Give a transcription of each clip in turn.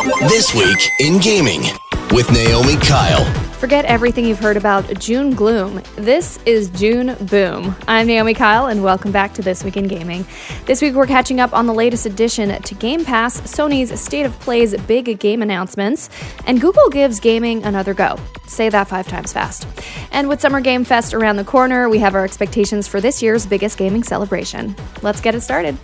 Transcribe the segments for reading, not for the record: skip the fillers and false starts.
This Week in Gaming with Naomi Kyle. Forget everything you've heard about June gloom. This is June boom. I'm Naomi Kyle, and welcome back to This Week in Gaming. This week we're catching up on the latest addition to Game Pass, Sony's State of Play's big game announcements, and Google gives gaming another go. Say that 5 times fast. And with Summer Game Fest around the corner, we have our expectations for this year's biggest gaming celebration. Let's get it started.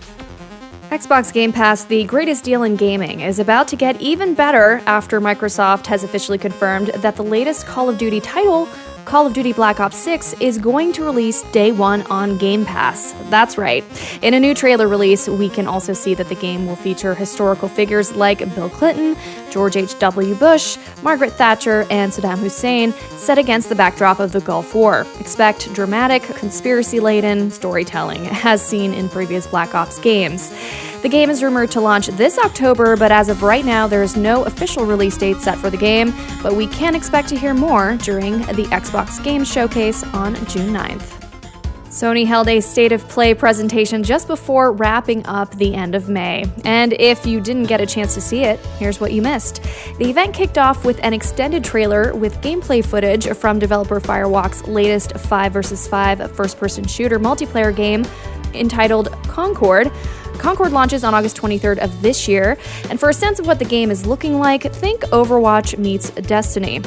Xbox Game Pass, the greatest deal in gaming, is about to get even better after Microsoft has officially confirmed that the latest Call of Duty title, Call of Duty Black Ops 6, is going to release day one on Game Pass. That's right. In a new trailer release, we can also see that the game will feature historical figures like Bill Clinton, George H.W. Bush, Margaret Thatcher, and Saddam Hussein, set against the backdrop of the Gulf War. Expect dramatic, conspiracy-laden storytelling, as seen in previous Black Ops games. The game is rumored to launch this October, but as of right now, there is no official release date set for the game, but we can expect to hear more during the Xbox Games Showcase on June 9th. Sony held a State of Play presentation just before wrapping up the end of May. And if you didn't get a chance to see it, here's what you missed. The event kicked off with an extended trailer with gameplay footage from developer Firewalk's latest 5 vs. 5 first-person shooter multiplayer game entitled Concord. Concord launches on August 23rd of this year, and for a sense of what the game is looking like, think Overwatch meets Destiny.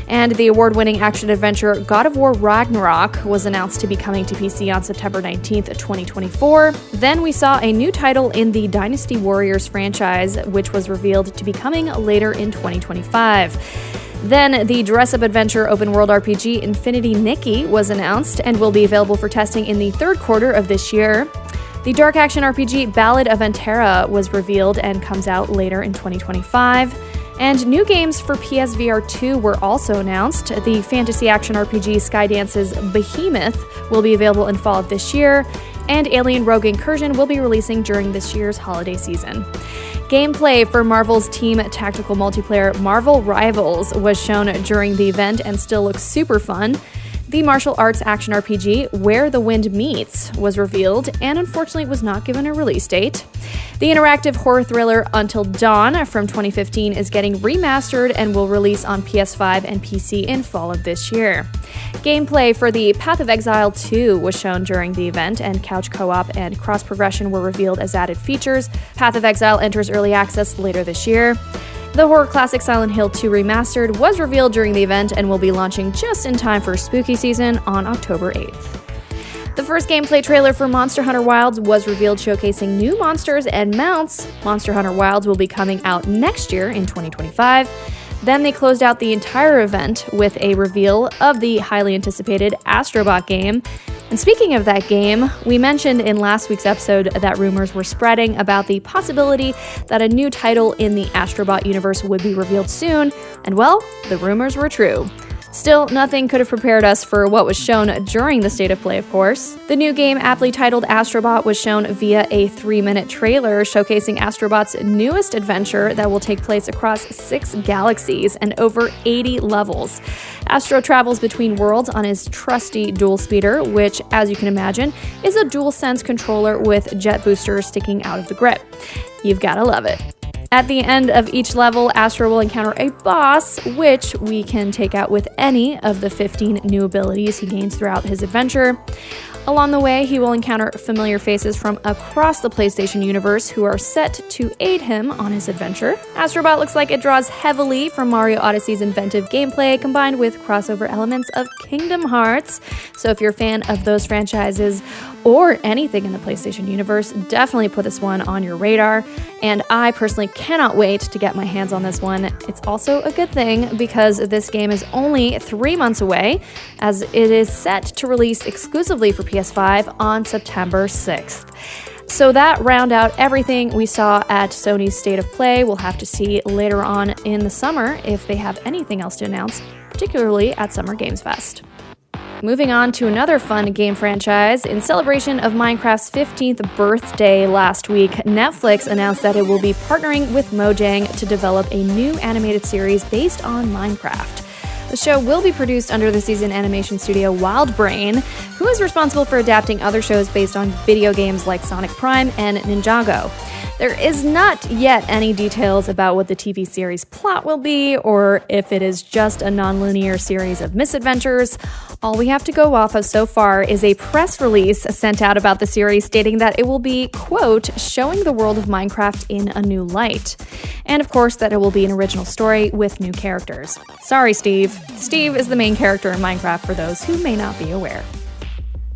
And the award-winning action-adventure God of War Ragnarok was announced to be coming to PC on September 19th, 2024. Then we saw a new title in the Dynasty Warriors franchise, which was revealed to be coming later in 2025. Then the dress-up adventure open-world RPG Infinity Nikki was announced and will be available for testing in the third quarter of this year. The dark action RPG Ballad of Antera was revealed and comes out later in 2025. And new games for PSVR 2 were also announced. The fantasy action RPG Skydance's Behemoth will be available in fall of this year, and Alien Rogue Incursion will be releasing during this year's holiday season. Gameplay for Marvel's team tactical multiplayer Marvel Rivals was shown during the event and still looks super fun. The martial arts action RPG Where the Wind Meets was revealed and unfortunately was not given a release date. The interactive horror thriller Until Dawn from 2015 is getting remastered and will release on PS5 and PC in fall of this year. Gameplay for the Path of Exile 2 was shown during the event, and couch co-op and cross-progression were revealed as added features. Path of Exile enters early access later this year. The horror classic Silent Hill 2 Remastered was revealed during the event and will be launching just in time for spooky season on October 8th. The first gameplay trailer for Monster Hunter Wilds was revealed, showcasing new monsters and mounts. Monster Hunter Wilds will be coming out next year in 2025. Then they closed out the entire event with a reveal of the highly anticipated Astrobot game. And speaking of that game, we mentioned in last week's episode that rumors were spreading about the possibility that a new title in the Astrobot universe would be revealed soon, and well, the rumors were true. Still, nothing could have prepared us for what was shown during the State of Play, of course. The new game, aptly titled Astrobot, was shown via a 3-minute trailer showcasing Astrobot's newest adventure that will take place across 6 galaxies and over 80 levels. Astro travels between worlds on his trusty dual speeder, which, as you can imagine, is a DualSense controller with jet boosters sticking out of the grip. You've gotta love it. At the end of each level, Astro will encounter a boss, which we can take out with any of the 15 new abilities he gains throughout his adventure. Along the way, he will encounter familiar faces from across the PlayStation universe who are set to aid him on his adventure. Astrobot looks like it draws heavily from Mario Odyssey's inventive gameplay combined with crossover elements of Kingdom Hearts. So if you're a fan of those franchises or anything in the PlayStation universe, definitely put this one on your radar. And I personally cannot wait to get my hands on this one. It's also a good thing because this game is only 3 months away, as it is set to release exclusively for PS5 on September 6th. So that round out everything we saw at Sony's State of Play. We'll have to see later on in the summer if they have anything else to announce, particularly at Summer Games Fest. Moving on to another fun game franchise, in celebration of Minecraft's 15th birthday last week, Netflix announced that it will be partnering with Mojang to develop a new animated series based on Minecraft. The show will be produced under the seasoned animation studio WildBrain, who is responsible for adapting other shows based on video games like Sonic Prime and Ninjago. There is not yet any details about what the TV series plot will be, or if it is just a nonlinear series of misadventures. All we have to go off of so far is a press release sent out about the series stating that it will be, quote, showing the world of Minecraft in a new light. And of course that it will be an original story with new characters. Sorry, Steve. Steve is the main character in Minecraft for those who may not be aware.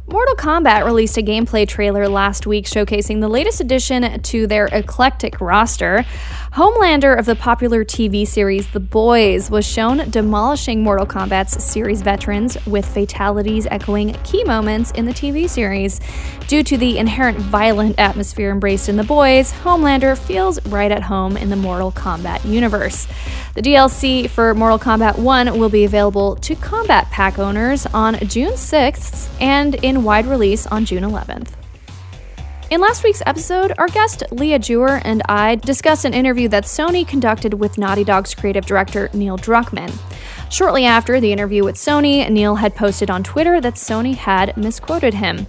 Mortal Kombat released a gameplay trailer last week showcasing the latest addition to their eclectic roster. Homelander of the popular TV series The Boys was shown demolishing Mortal Kombat's series veterans with fatalities echoing key moments in the TV series. Due to the inherent violent atmosphere embraced in The Boys, Homelander feels right at home in the Mortal Kombat universe. The DLC for Mortal Kombat 1 will be available to Combat Pack owners on June 6th and in wide release on June 11th. In last week's episode, our guest Leah Jewer and I discussed an interview that Sony conducted with Naughty Dog's creative director Neil Druckmann. Shortly after the interview with Sony, Neil had posted on Twitter that Sony had misquoted him.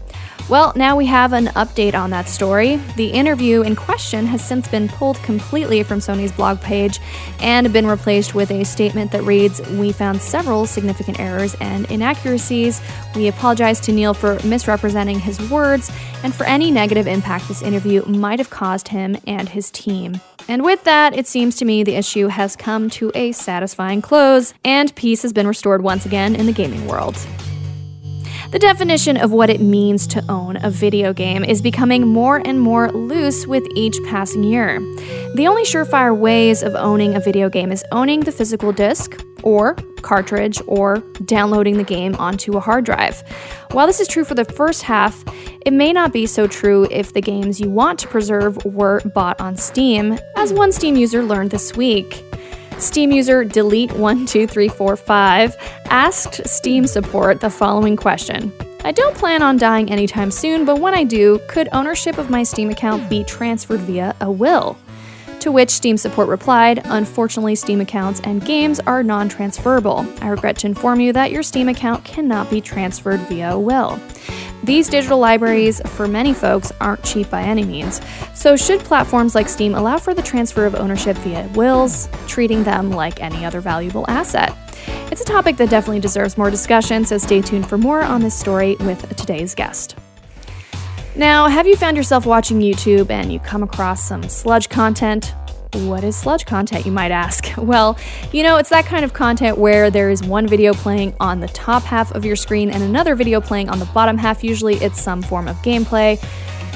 Well, now we have an update on that story. The interview in question has since been pulled completely from Sony's blog page and been replaced with a statement that reads, "We found several significant errors and inaccuracies. We apologize to Neil for misrepresenting his words and for any negative impact this interview might have caused him and his team." And with that, it seems to me the issue has come to a satisfying close, and peace has been restored once again in the gaming world. The definition of what it means to own a video game is becoming more and more loose with each passing year. The only surefire ways of owning a video game is owning the physical disc, or cartridge, or downloading the game onto a hard drive. While this is true for the first half, it may not be so true if the games you want to preserve were bought on Steam, as one Steam user learned this week. Steam user Delete12345 asked Steam support the following question. "I don't plan on dying anytime soon, but when I do, could ownership of my Steam account be transferred via a will?" To which Steam support replied, "Unfortunately, Steam accounts and games are non-transferable. I regret to inform you that your Steam account cannot be transferred via a will." These digital libraries, for many folks, aren't cheap by any means. So should platforms like Steam allow for the transfer of ownership via wills, treating them like any other valuable asset? It's a topic that definitely deserves more discussion, so stay tuned for more on this story with today's guest. Now, have you found yourself watching YouTube and you come across some sludge content? What is sludge content, you might ask? Well, it's that kind of content where there is one video playing on the top half of your screen and another video playing on the bottom half. Usually it's some form of gameplay.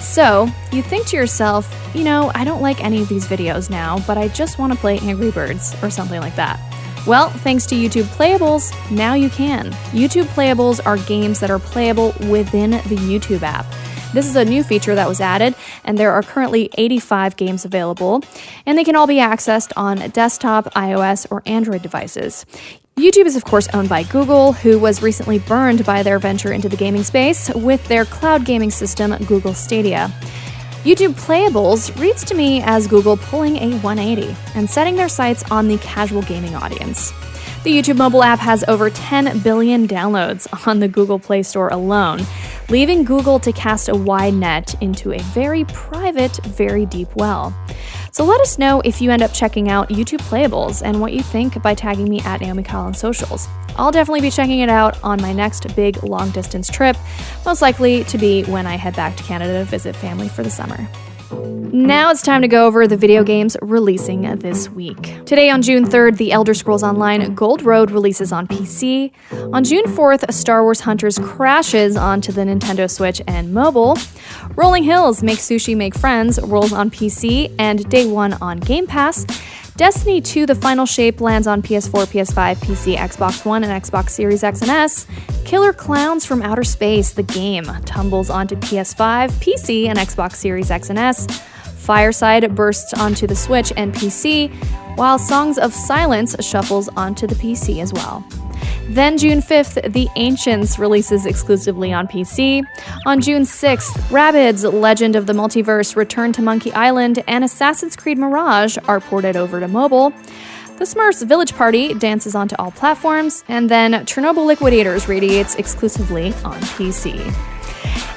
So you think to yourself, I don't like any of these videos now, but I just want to play Angry Birds or something like that. Well, thanks to YouTube Playables, now you can. YouTube Playables are games that are playable within the YouTube app. This is a new feature that was added, and there are currently 85 games available, and they can all be accessed on desktop, iOS, or Android devices. YouTube is, of course, owned by Google, who was recently burned by their venture into the gaming space with their cloud gaming system, Google Stadia. YouTube Playables reads to me as Google pulling a 180 and setting their sights on the casual gaming audience. The YouTube mobile app has over 10 billion downloads on the Google Play Store alone, leaving Google to cast a wide net into a very private, very deep well. So let us know if you end up checking out YouTube Playables and what you think by tagging me at Naomi Kyle on socials. I'll definitely be checking it out on my next big long-distance trip, most likely to be when I head back to Canada to visit family for the summer. Now it's time to go over the video games releasing this week. Today on June 3rd, The Elder Scrolls Online Gold Road releases on PC. On June 4th, Star Wars Hunters crashes onto the Nintendo Switch and mobile. Rolling Hills Make Sushi Make Friends rolls on PC and day one on Game Pass. Destiny 2 The Final Shape lands on PS4, PS5, PC, Xbox One, and Xbox Series X and S. Killer Clowns from Outer Space, the game, tumbles onto PS5, PC, and Xbox Series X and S. Fireside bursts onto the Switch and PC, while Songs of Silence shuffles onto the PC as well. Then June 5th, The Ancients releases exclusively on PC. On June 6th, Rabbids Legend of the Multiverse Return to Monkey Island and Assassin's Creed Mirage are ported over to mobile. The Smurfs Village Party dances onto all platforms, and then Chernobyl Liquidators radiates exclusively on PC.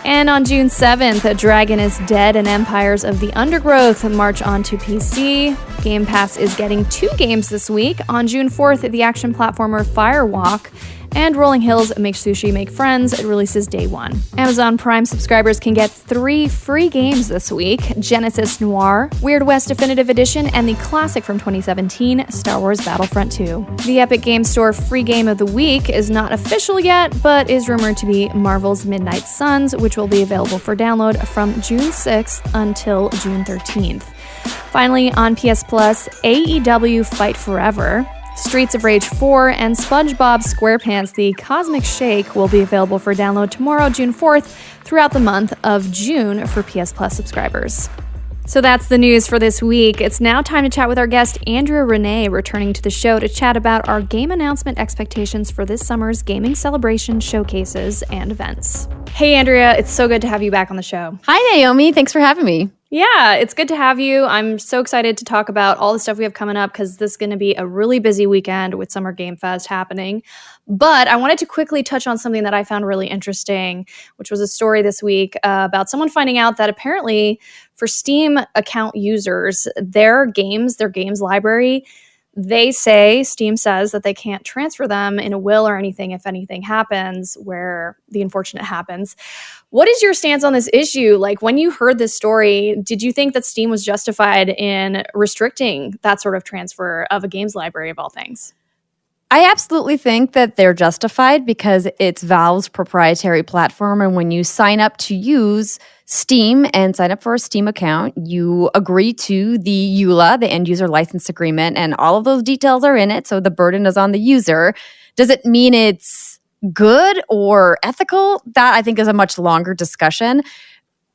And on June 7th, A Dragon is Dead and Empires of the Undergrowth march onto PC. Game Pass is getting 2 games this week. On June 4th, the action platformer Firewalk and Rolling Hills Make Sushi Make Friends. It releases day 1. Amazon Prime subscribers can get 3 free games this week: Genesis Noir, Weird West Definitive Edition, and the classic from 2017, Star Wars Battlefront 2. The Epic Game Store free game of the week is not official yet, but is rumored to be Marvel's Midnight Suns, which will be available for download from June 6th until June 13th. Finally, on PS Plus, AEW Fight Forever, Streets of Rage 4, and SpongeBob SquarePants The Cosmic Shake will be available for download tomorrow, June 4th, throughout the month of June for PS Plus subscribers. So that's the news for this week. It's now time to chat with our guest, Andrea Rene, returning to the show to chat about our game announcement expectations for this summer's gaming celebration, showcases, and events. Hey, Andrea, it's so good to have you back on the show. Hi, Naomi. Thanks for having me. Yeah, it's good to have you. I'm so excited to talk about all the stuff we have coming up because this is going to be a really busy weekend with Summer Game Fest happening. But I wanted to quickly touch on something that I found really interesting, which was a story this week about someone finding out that apparently for Steam account users, their games library, Steam says that they can't transfer them in a will or anything if anything happens where the unfortunate happens. What is your stance on this issue? Like, when you heard this story, did you think that Steam was justified in restricting that sort of transfer of a games library of all things? I absolutely think that they're justified because it's Valve's proprietary platform. And when you sign up to use Steam and sign up for a Steam account, you agree to the EULA, the end user license agreement, and all of those details are in it. So the burden is on the user. Does it mean it's good or ethical? That I think is a much longer discussion.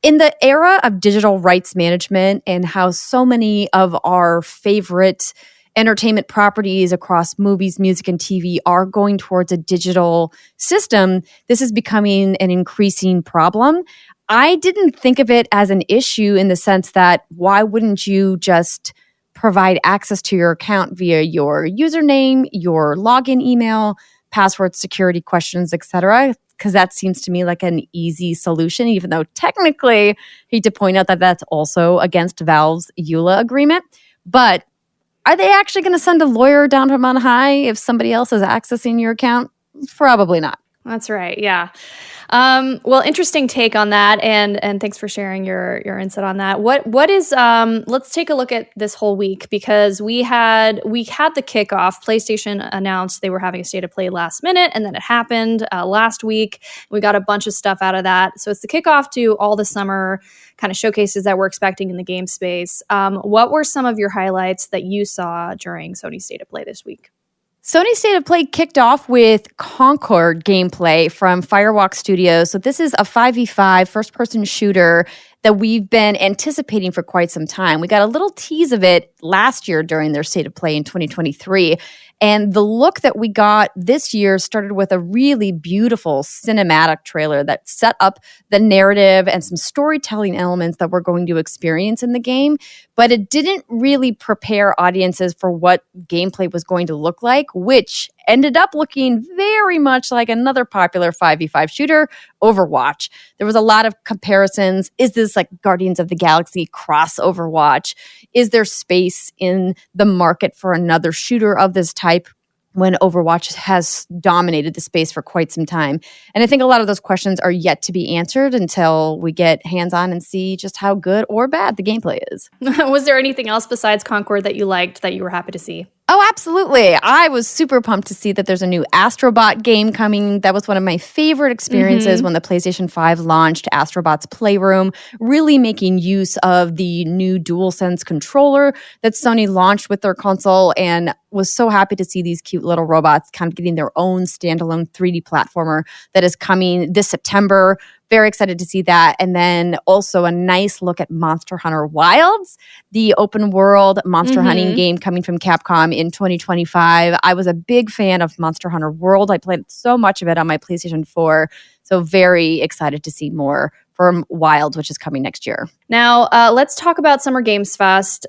In the era of digital rights management and how so many of our favorite entertainment properties across movies, music, and TV are going towards a digital system, this is becoming an increasing problem. I didn't think of it as an issue in the sense that why wouldn't you just provide access to your account via your username, your login email, password, security questions, etc.? Because that seems to me like an easy solution, even though technically, I hate to point out that that's also against Valve's EULA agreement. But are they actually going to send a lawyer down from on high if somebody else is accessing your account? Probably not. That's right. Yeah. Well, interesting take on that, and thanks for sharing your insight on that. What is? Let's take a look at this whole week because we had the kickoff. PlayStation announced they were having a state of play last minute, and then it happened last week. We got a bunch of stuff out of that. So it's the kickoff to all the summer kind of showcases that we're expecting in the game space. What were some of your highlights that you saw during Sony State of Play this week? Sony State of Play kicked off with Concord gameplay from Firewalk Studios. So this is a 5v5 first-person shooter that we've been anticipating for quite some time. We got a little tease of it last year during their State of Play in 2023. And the look that we got this year started with a really beautiful cinematic trailer that set up the narrative and some storytelling elements that we're going to experience in the game. But it didn't really prepare audiences for what gameplay was going to look like, which ended up looking very much like another popular 5v5 shooter, Overwatch. There was a lot of comparisons. Is this like Guardians of the Galaxy cross Overwatch? Is there space in the market for another shooter of this type when Overwatch has dominated the space for quite some time? And I think a lot of those questions are yet to be answered until we get hands-on and see just how good or bad the gameplay is. Was there anything else besides Concord that you liked that you were happy to see? Oh, absolutely. I was super pumped to see that there's a new Astrobot game coming. That was one of my favorite experiences when the PlayStation 5 launched, Astrobot's Playroom, really making use of the new DualSense controller that Sony launched with their console, and was so happy to see these cute little robots kind of getting their own standalone 3D platformer that is coming this September. Very excited to see that. And then also a nice look at Monster Hunter Wilds, the open world monster hunting game coming from Capcom in 2025. I was a big fan of Monster Hunter World. I played so much of it on my PlayStation 4. So very excited to see more from Wilds, which is coming next year. Now, let's talk about Summer Game Fest.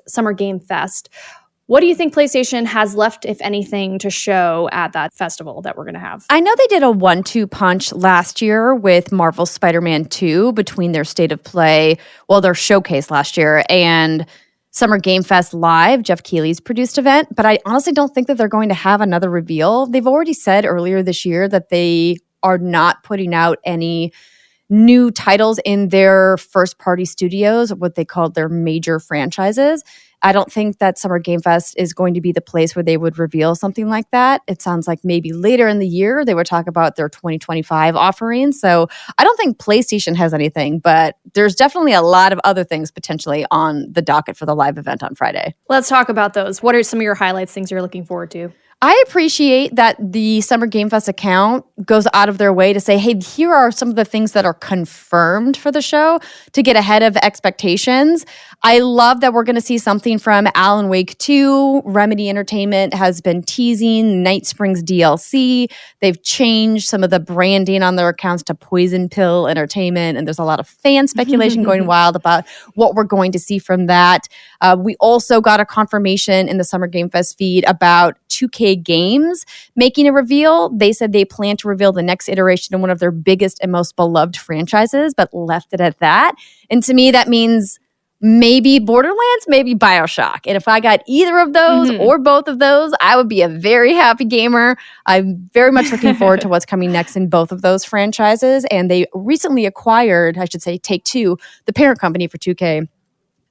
What do you think PlayStation has left, if anything, to show at that festival that we're going to have? I know they did a 1-2 punch last year with Marvel's Spider-Man 2 between their State of Play, their showcase last year, and Summer Game Fest Live, Jeff Keighley's produced event. But I honestly don't think that they're going to have another reveal. They've already said earlier this year that they are not putting out any new titles in their first-party studios, what they called their major franchises. I don't think that Summer Game Fest is going to be the place where they would reveal something like that. It sounds like maybe later in the year they would talk about their 2025 offerings. So I don't think PlayStation has anything, but there's definitely a lot of other things potentially on the docket for the live event on Friday. Let's talk about those. What are some of your highlights, things you're looking forward to? I appreciate that the Summer Game Fest account goes out of their way to say, hey, here are some of the things that are confirmed for the show to get ahead of expectations. I love that we're going to see something from Alan Wake 2. Remedy Entertainment has been teasing Night Springs DLC. They've changed some of the branding on their accounts to Poison Pill Entertainment, and there's a lot of fan speculation going wild about what we're going to see from that. We also got a confirmation in the Summer Game Fest feed about 2K Games making a reveal. They said they plan to reveal the next iteration of one of their biggest and most beloved franchises, but left it at that. And to me, that means maybe Borderlands, maybe BioShock. And if I got either of those or both of those, I would be a very happy gamer. I'm very much looking forward to what's coming next in both of those franchises. And they recently acquired, I should say, Take-Two, the parent company for 2K,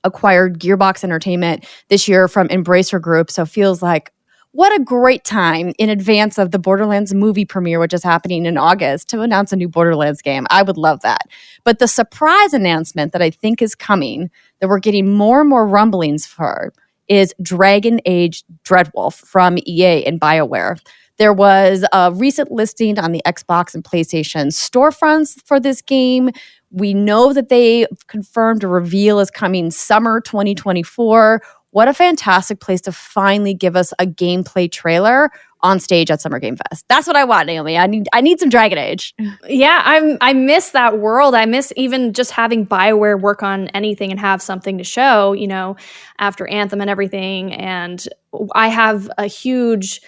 acquired Gearbox Entertainment this year from Embracer Group. So feels like what a great time in advance of the Borderlands movie premiere, which is happening in August, to announce a new Borderlands game. I would love that. But the surprise announcement that I think is coming, that we're getting more and more rumblings for, is Dragon Age Dreadwolf from EA and BioWare. There was a recent listing on the Xbox and PlayStation storefronts for this game. We know that they confirmed a reveal is coming summer 2024. What a fantastic place to finally give us a gameplay trailer on stage at Summer Game Fest. That's what I want, Naomi. I need some Dragon Age. Yeah, I miss that world. I miss even just having BioWare work on anything and have something to show, after Anthem and everything. And I have a huge,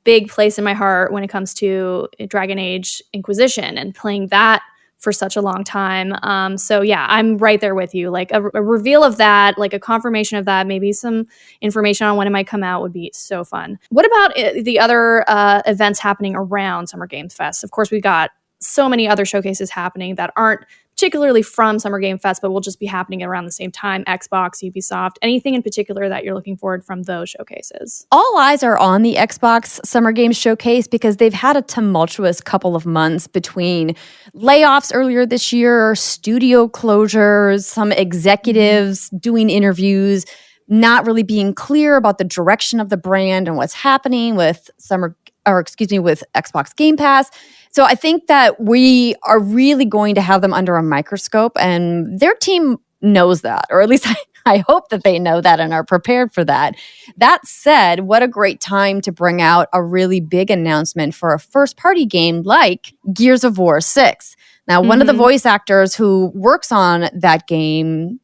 big place in my heart when it comes to Dragon Age Inquisition and playing that for such a long time. So yeah, I'm right there with you. Like a reveal of that, like a confirmation of that, maybe some information on when it might come out would be so fun. What about the other events happening around Summer Games Fest? Of course, we got so many other showcases happening that aren't particularly from Summer Game Fest, but will just be happening around the same time. Xbox, Ubisoft, anything in particular that you're looking forward from those showcases? All eyes are on the Xbox Summer Games Showcase because they've had a tumultuous couple of months between layoffs earlier this year, studio closures, some executives doing interviews, not really being clear about the direction of the brand and what's happening with with Xbox Game Pass. So I think that we are really going to have them under a microscope, and their team knows that, or at least I hope that they know that and are prepared for that. That said, what a great time to bring out a really big announcement for a first-party game like Gears of War 6. Now, one of the voice actors who works on that game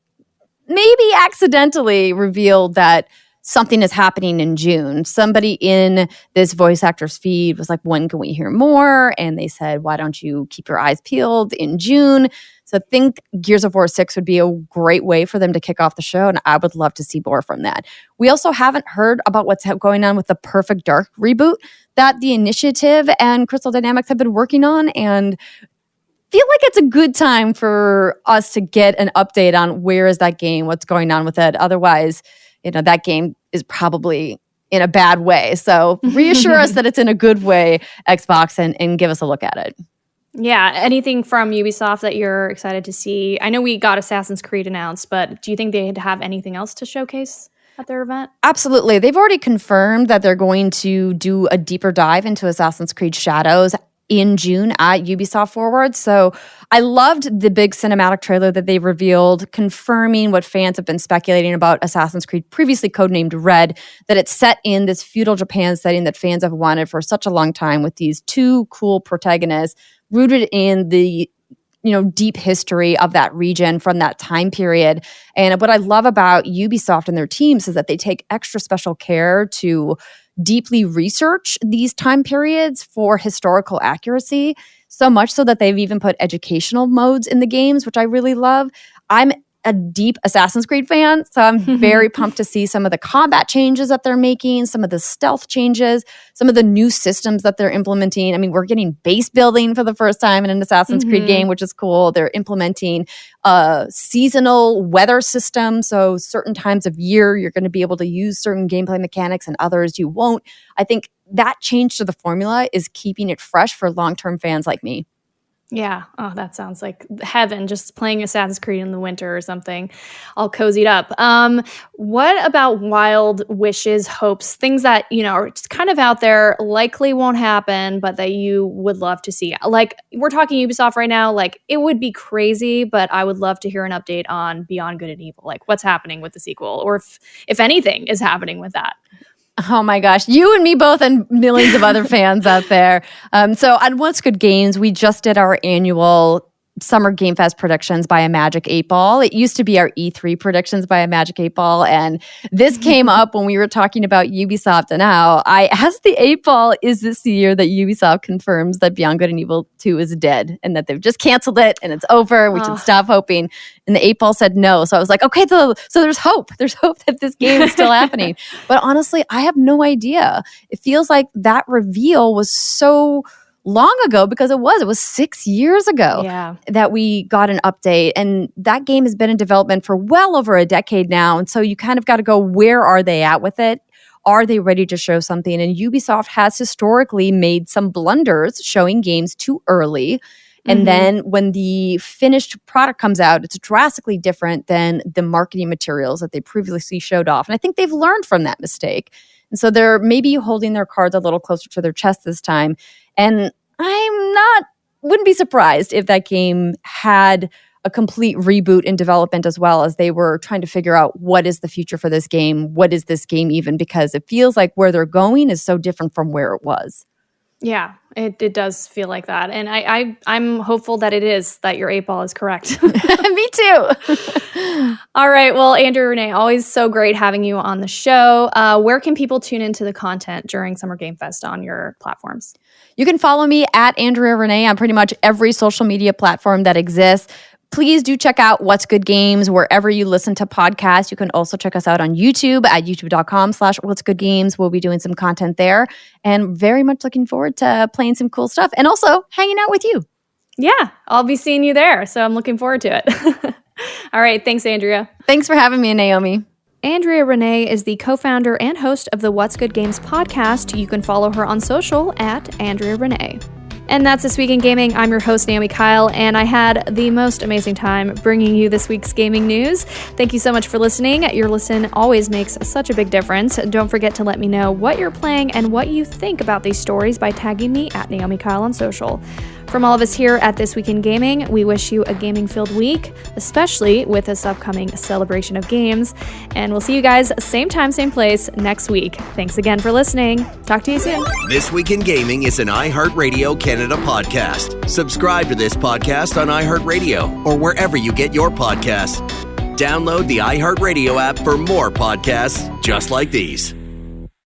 maybe accidentally revealed that something is happening in June. Somebody in this voice actor's feed was like, when can we hear more? And they said, why don't you keep your eyes peeled in June? So I think Gears of War 6 would be a great way for them to kick off the show, and I would love to see more from that. We also haven't heard about what's going on with the Perfect Dark reboot that the Initiative and Crystal Dynamics have been working on, and feel like it's a good time for us to get an update on where is that game, what's going on with it. Otherwise, that game is probably in a bad way. So reassure us that it's in a good way, Xbox, and give us a look at it. Yeah. Anything from Ubisoft that you're excited to see? I know we got Assassin's Creed announced, but do you think they'd have anything else to showcase at their event? Absolutely. They've already confirmed that they're going to do a deeper dive into Assassin's Creed Shadows in June at Ubisoft Forward. So I loved the big cinematic trailer that they revealed, confirming what fans have been speculating about Assassin's Creed, previously codenamed Red, that it's set in this feudal Japan setting that fans have wanted for such a long time, with these two cool protagonists rooted in the deep history of that region from that time period. And what I love about Ubisoft and their teams is that they take extra special care to deeply research these time periods for historical accuracy, so much so that they've even put educational modes in the games, which I really love. I'm a deep Assassin's Creed fan, so I'm very pumped to see some of the combat changes that they're making, some of the stealth changes, some of the new systems that they're implementing. I mean, we're getting base building for the first time in an Assassin's Creed game, which is cool. They're implementing a seasonal weather system, so certain times of year you're going to be able to use certain gameplay mechanics and others you won't. I think that change to the formula is keeping it fresh for long-term fans like me. Yeah. Oh, that sounds like heaven, just playing Assassin's Creed in the winter or something, all cozied up. What about wild wishes, hopes, things that, are just kind of out there, likely won't happen, but that you would love to see? Like, we're talking Ubisoft right now, like, it would be crazy, but I would love to hear an update on Beyond Good and Evil, like what's happening with the sequel, or if anything is happening with that. Oh my gosh, you and me both, and millions of other fans out there. So on What's Good Games, we just did our annual Summer Game Fest predictions by a Magic 8 Ball. It used to be our E3 predictions by a Magic 8 Ball, and this came up when we were talking about Ubisoft. And now I asked the 8 Ball, is this the year that Ubisoft confirms that Beyond Good and Evil 2 is dead and that they've just canceled it and it's over, we should stop hoping? And the 8 Ball said no. So I was like, okay, so there's hope. There's hope that this game is still happening. But honestly, I have no idea. It feels like that reveal was so long ago, because it was 6 years ago that we got an update, and that game has been in development for well over a decade now. And so you kind of got to go, where are they at with it? Are they ready to show something? And Ubisoft has historically made some blunders showing games too early. And then when the finished product comes out, it's drastically different than the marketing materials that they previously showed off. And I think they've learned from that mistake. And so they're maybe holding their cards a little closer to their chest this time. And wouldn't be surprised if that game had a complete reboot in development, as well, as they were trying to figure out what is the future for this game. What is this game even? Because it feels like where they're going is so different from where it was. Yeah, it does feel like that. And I'm hopeful that it is, that your 8 Ball is correct. Me too. All right. Well, Andrea Rene, always so great having you on the show. Where can people tune into the content during Summer Game Fest on your platforms? You can follow me at Andrea Rene on pretty much every social media platform that exists. Please do check out What's Good Games wherever you listen to podcasts. You can also check us out on YouTube at youtube.com/What's Good Games. We'll be doing some content there, and very much looking forward to playing some cool stuff and also hanging out with you. Yeah, I'll be seeing you there, so I'm looking forward to it. All right. Thanks, Andrea. Thanks for having me, Naomi. Andrea Rene is the co-founder and host of the What's Good Games podcast. You can follow her on social at Andrea Rene. And that's This Week in Gaming. I'm your host, Naomi Kyle, and I had the most amazing time bringing you this week's gaming news. Thank you so much for listening. Your listen always makes such a big difference. Don't forget to let me know what you're playing and what you think about these stories by tagging me at Naomi Kyle on social. From all of us here at This Week in Gaming, we wish you a gaming-filled week, especially with this upcoming celebration of games. And we'll see you guys same time, same place next week. Thanks again for listening. Talk to you soon. This Week in Gaming is an iHeartRadio Canada podcast. Subscribe to this podcast on iHeartRadio or wherever you get your podcasts. Download the iHeartRadio app for more podcasts just like these.